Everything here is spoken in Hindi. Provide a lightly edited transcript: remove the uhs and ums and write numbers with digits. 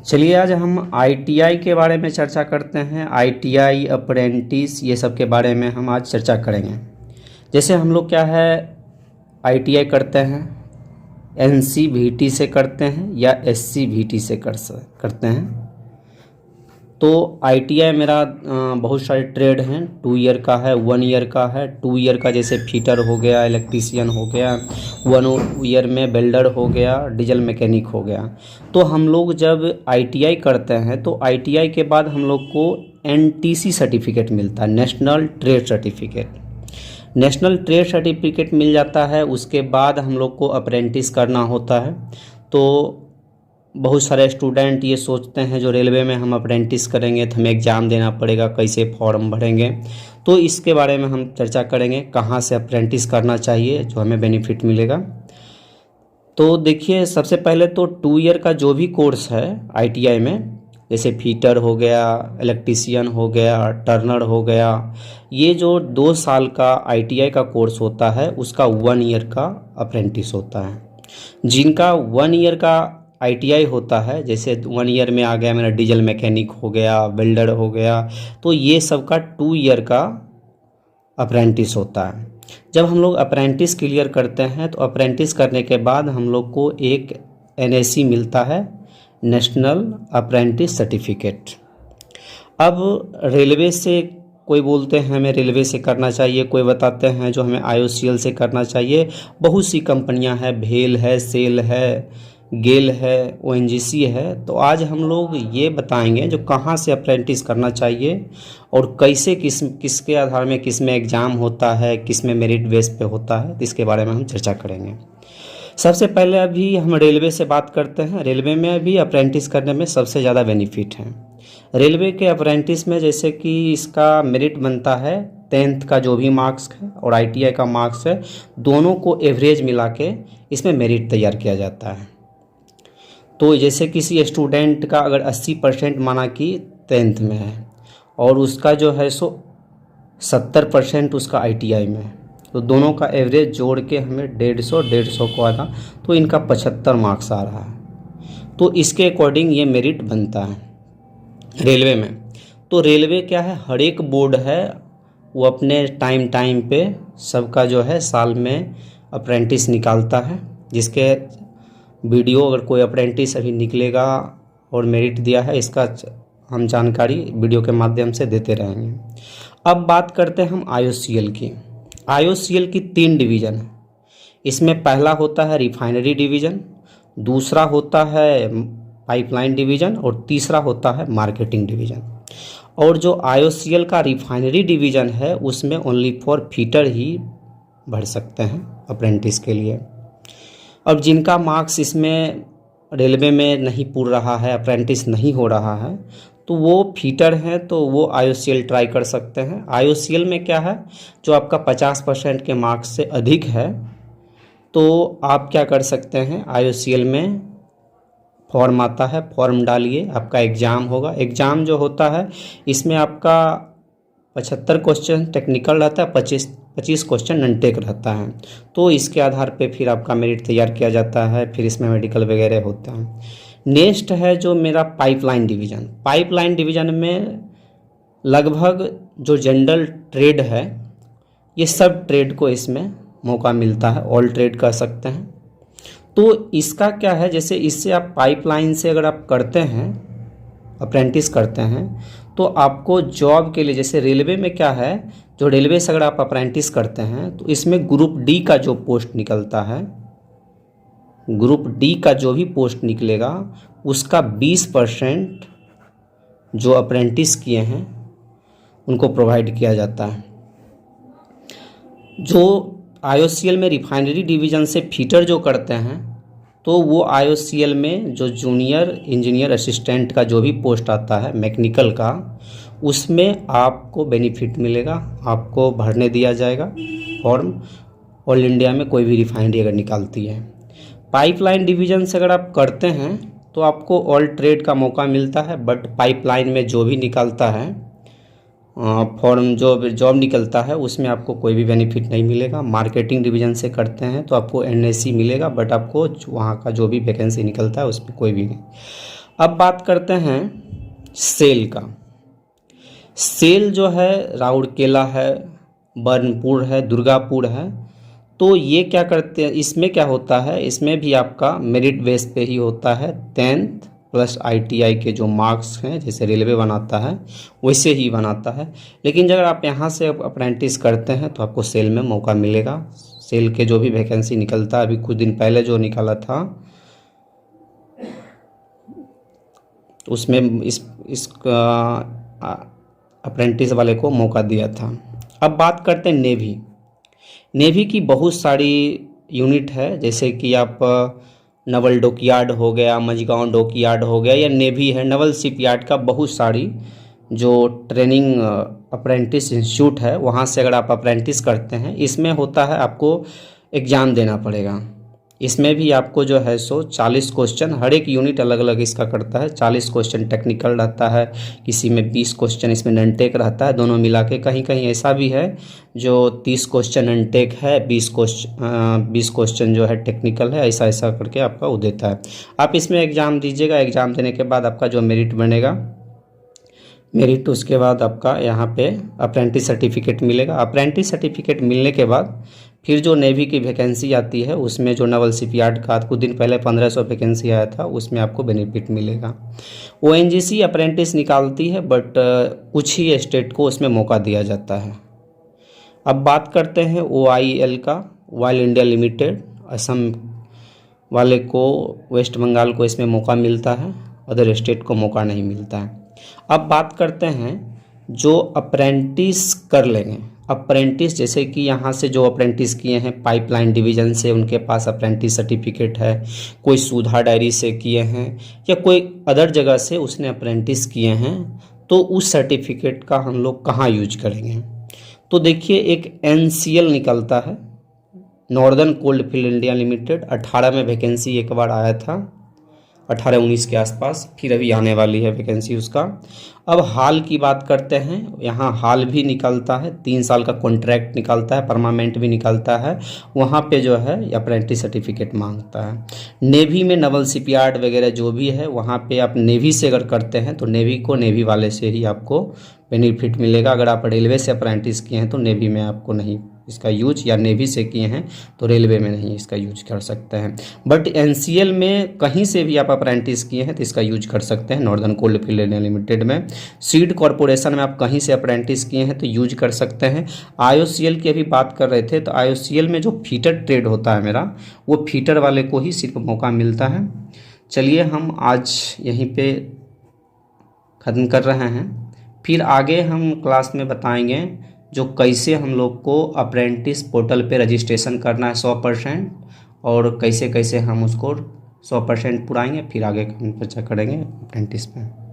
चलिए आज हम आईटीआई के बारे में चर्चा करते हैं। आईटीआई, अप्रेंटिस, ये सब के बारे में हम आज चर्चा करेंगे। जैसे हम लोग क्या है आईटीआई करते हैं, एनसीवीटी से करते हैं या एससीवीटी से करते हैं। तो आईटीआई मेरा बहुत सारे ट्रेड हैं। 2 ईयर का है, 1 ईयर का है। 2 ईयर का जैसे फिटर हो गया, इलेक्ट्रीशियन हो गया, 1 ईयर में वेल्डर हो गया, डीजल मैकेनिक हो गया। तो हम लोग जब आईटीआई करते हैं तो आईटीआई के बाद हम लोग को एनटीसी सर्टिफिकेट मिलता है, national trade certificate. National trade certificate मिल जाता है। उसके बाद हम लोग को अप्रेंटिस करना होता है। तो बहुत सारे स्टूडेंट ये सोचते हैं जो रेलवे में हम अप्रेंटिस करेंगे तो हमें एग्ज़ाम देना पड़ेगा, कैसे फॉर्म भरेंगे। तो इसके बारे में हम चर्चा करेंगे, कहाँ से अप्रेंटिस करना चाहिए जो हमें बेनिफिट मिलेगा। तो देखिए, सबसे पहले तो 2 ईयर का जो भी कोर्स है आईटीआई में, जैसे फीटर हो गया, इलेक्ट्रीशियन हो गया, टर्नर हो गया, ये जो 2 साल का आईटीआई का कोर्स होता है उसका 1 ईयर का अप्रेंटिस होता है। जिनका 1 ईयर का आईटीआई होता है, जैसे 1 ईयर में आ गया मेरा डीजल मैकेनिक हो गया, वेल्डर हो गया, तो ये सब का 2 ईयर का अप्रेंटिस होता है। जब हम लोग अप्रेंटिस क्लियर करते हैं तो अप्रेंटिस करने के बाद हम लोग को एक एनएसी मिलता है, नेशनल अप्रेंटिस सर्टिफिकेट। अब रेलवे से कोई बोलते हैं हमें रेलवे से करना चाहिए, कोई बताते हैं जो हमें आईओसीएल से करना चाहिए। बहुत सी कंपनियां हैं, भेल है, सेल है, गेल है, ओएनजीसी है। तो आज हम लोग ये बताएंगे जो कहाँ से अप्रेंटिस करना चाहिए और कैसे किसके आधार में किस में एग्ज़ाम होता है, किस में मेरिट बेस पे होता है, तो इसके बारे में हम चर्चा करेंगे। सबसे पहले अभी हम रेलवे से बात करते हैं। रेलवे में भी अप्रेंटिस करने में सबसे ज़्यादा बेनिफिट है। रेलवे के अप्रेंटिस में जैसे कि इसका मेरिट बनता है 10th का जो भी मार्क्स है और आईटीआई का मार्क्स है, दोनों को एवरेज मिला के इसमें मेरिट तैयार किया जाता है। तो जैसे किसी स्टूडेंट का अगर 80% माना कि 10th में है और उसका जो है सो 70% उसका आईटीआई में है, तो दोनों का एवरेज जोड़ के हमें 150 को आना, तो इनका 75 मार्क्स आ रहा है। तो इसके अकॉर्डिंग ये मेरिट बनता है रेलवे में। तो रेलवे क्या है, हर एक बोर्ड है वो अपने टाइम पे सबका जो है साल में अप्रेंटिस निकालता है, जिसके वीडियो अगर कोई अप्रेंटिस अभी निकलेगा और मेरिट दिया है, इसका हम जानकारी वीडियो के माध्यम से देते रहेंगे। अब बात करते हैं हम आईओसीएल की। आईओसीएल की 3 डिवीज़न है। इसमें पहला होता है रिफाइनरी डिवीज़न, दूसरा होता है पाइपलाइन डिवीज़न और तीसरा होता है मार्केटिंग डिवीज़न। और जो आईओसीएल का रिफाइनरी डिवीज़न है उसमें ओनली फॉर फीटर ही भर सकते हैं अप्रेंटिस के लिए। अब जिनका मार्क्स इसमें रेलवे में नहीं पूर रहा है, अप्रेंटिस नहीं हो रहा है, तो वो फीटर हैं तो वो आईओसीएल ट्राई कर सकते हैं। आईओसीएल में क्या है, जो आपका 50% के मार्क्स से अधिक है तो आप क्या कर सकते हैं, आईओसीएल में फॉर्म आता है, फॉर्म डालिए, आपका एग्ज़ाम होगा। एग्ज़ाम जो होता है इसमें आपका 75 क्वेश्चन टेक्निकल रहता है, 25 क्वेश्चन नॉन टेक रहता है। तो इसके आधार पे फिर आपका मेरिट तैयार किया जाता है, फिर इसमें मेडिकल वगैरह होता है। नेक्स्ट है जो मेरा पाइपलाइन डिवीज़न। पाइपलाइन डिवीज़न में लगभग जो जनरल ट्रेड है, ये सब ट्रेड को इसमें मौका मिलता है, ऑल ट्रेड कर सकते हैं। तो इसका क्या है, जैसे इससे आप पाइपलाइन से अगर आप करते हैं, अप्रेंटिस करते हैं, तो आपको जॉब के लिए, जैसे रेलवे में क्या है, जो रेलवे से अगर आप अप्रेंटिस करते हैं तो इसमें ग्रुप डी का जो पोस्ट निकलता है, ग्रुप डी का जो भी पोस्ट निकलेगा उसका 20% जो अप्रेंटिस किए हैं उनको प्रोवाइड किया जाता है। जो आईओसीएल में रिफाइनरी डिवीज़न से फीटर जो करते हैं तो वो आईओसीएल में जो जूनियर इंजीनियर असिस्टेंट का जो भी पोस्ट आता है मैकेनिकल का, उसमें आपको बेनिफिट मिलेगा, आपको भरने दिया जाएगा फॉर्म। ऑल इंडिया में कोई भी रिफाइनरी अगर निकालती है। पाइपलाइन डिवीज़न से अगर आप करते हैं तो आपको ऑल ट्रेड का मौका मिलता है, बट पाइपलाइन में जो भी निकालता है फॉर्म, जो जॉब निकलता है, उसमें आपको कोई भी बेनिफिट नहीं मिलेगा। मार्केटिंग डिवीज़न से करते हैं तो आपको एनएससी मिलेगा, बट आपको वहाँ का जो भी वैकेंसी निकलता है उसमें कोई भी नहीं। अब बात करते हैं सेल का। सेल जो है राउरकेला है, बर्नपुर है, दुर्गापुर है। तो ये क्या करते हैं, इसमें क्या होता है, इसमें भी आपका मेरिट बेस पे ही होता है। 10th प्लस ITI के जो मार्क्स हैं, जैसे रेलवे बनाता है वैसे ही बनाता है। लेकिन अगर आप यहाँ से अप्रेंटिस करते हैं तो आपको सेल में मौका मिलेगा। सेल के जो भी वैकेंसी निकलता है, अभी कुछ दिन पहले जो निकाला था उसमें इस अप्रेंटिस वाले को मौका दिया था। अब बात करते हैं नेवी। नेवी की बहुत सारी यूनिट है, जैसे कि आप नवल डॉकयार्ड हो गया, मझगांव डॉकयार्ड हो गया, या नेवी है नवल शिपयार्ड का बहुत सारी जो ट्रेनिंग अप्रेंटिस इंस्टीट्यूट है, वहाँ से अगर आप अप्रेंटिस करते हैं, इसमें होता है आपको एग्ज़ाम देना पड़ेगा। इसमें भी आपको जो है सो 40 क्वेश्चन, हर एक यूनिट अलग अलग इसका करता है। 40 क्वेश्चन टेक्निकल रहता है, किसी में 20 क्वेश्चन इसमें ननटेक रहता है, दोनों मिला के। कहीं कहीं ऐसा भी है जो 30 क्वेश्चन ननटेक है, 20 क्वेश्चन जो है टेक्निकल है, ऐसा ऐसा करके आपका वो देता है। आप इसमें एग्ज़ाम दीजिएगा। एग्ज़ाम देने के बाद आपका जो मेरिट बनेगा, मेरिट उसके बाद आपका यहाँ पे अप्रेंटिस सर्टिफिकेट मिलेगा। अप्रेंटिस सर्टिफिकेट मिलने के बाद फिर जो नेवी की वैकेंसी आती है, उसमें जो नवल शिपयार्ड का कुछ दिन पहले 1500 वैकेंसी आया था, उसमें आपको बेनिफिट मिलेगा। ONGC अप्रेंटिस निकालती है, बट कुछ ही स्टेट को उसमें मौका दिया जाता है। अब बात करते हैं OIL का, ऑयल इंडिया लिमिटेड। असम वाले को, वेस्ट बंगाल को इसमें मौका मिलता है, अदर स्टेट को मौका नहीं मिलता है। अब बात करते हैं जो अप्रेंटिस कर लेंगे। अप्रेंटिस जैसे कि यहाँ से जो अप्रेंटिस किए हैं पाइपलाइन डिवीज़न से, उनके पास अप्रेंटिस सर्टिफिकेट है। कोई सुधा डायरी से किए हैं या कोई अदर जगह से उसने अप्रेंटिस किए हैं, तो उस सर्टिफिकेट का हम लोग कहाँ यूज करेंगे? तो देखिए, एक NCL निकलता है, northern cold field India limited. 18 में वैकेंसी एक बार आया था, 18-19 के आसपास, फिर अभी आने वाली है वैकेंसी उसका। अब हाल की बात करते हैं, यहाँ हाल भी निकलता है, 3 साल का कॉन्ट्रैक्ट निकलता है, परमानेंट भी निकलता है। वहाँ पे जो है अप्रेंटिस सर्टिफिकेट मांगता है। नेवी में नवल शिपयार्ड वगैरह जो भी है, वहाँ पे आप नेवी से अगर करते हैं तो नेवी को नेवी वाले से ही आपको बेनिफिट मिलेगा। अगर आप रेलवे से अप्रेंटिस किए हैं तो नेवी में आपको नहीं इसका यूज, या नेवी से किए हैं तो रेलवे में नहीं इसका यूज कर सकते हैं। बट NCL में कहीं से भी आप अप्रेंटिस किए हैं तो इसका यूज कर सकते हैं, northern cold field India limited में। सीड कॉरपोरेशन में आप कहीं से अप्रेंटिस किए हैं तो यूज कर सकते हैं। IOCL की अभी बात कर रहे थे, तो IOCL में जो फीटर ट्रेड होता है मेरा, वो फीटर वाले को ही सिर्फ मौका मिलता है। चलिए, हम आज यहीं पे ख़त्म कर रहे हैं, फिर आगे हम क्लास में बताएंगे जो कैसे हम लोग को अप्रेंटिस पोर्टल पे रजिस्ट्रेशन करना है 100%, और कैसे कैसे हम उसको 100% पुराएंगे। फिर आगे हम चर्चा करेंगे अप्रेंटिस पे।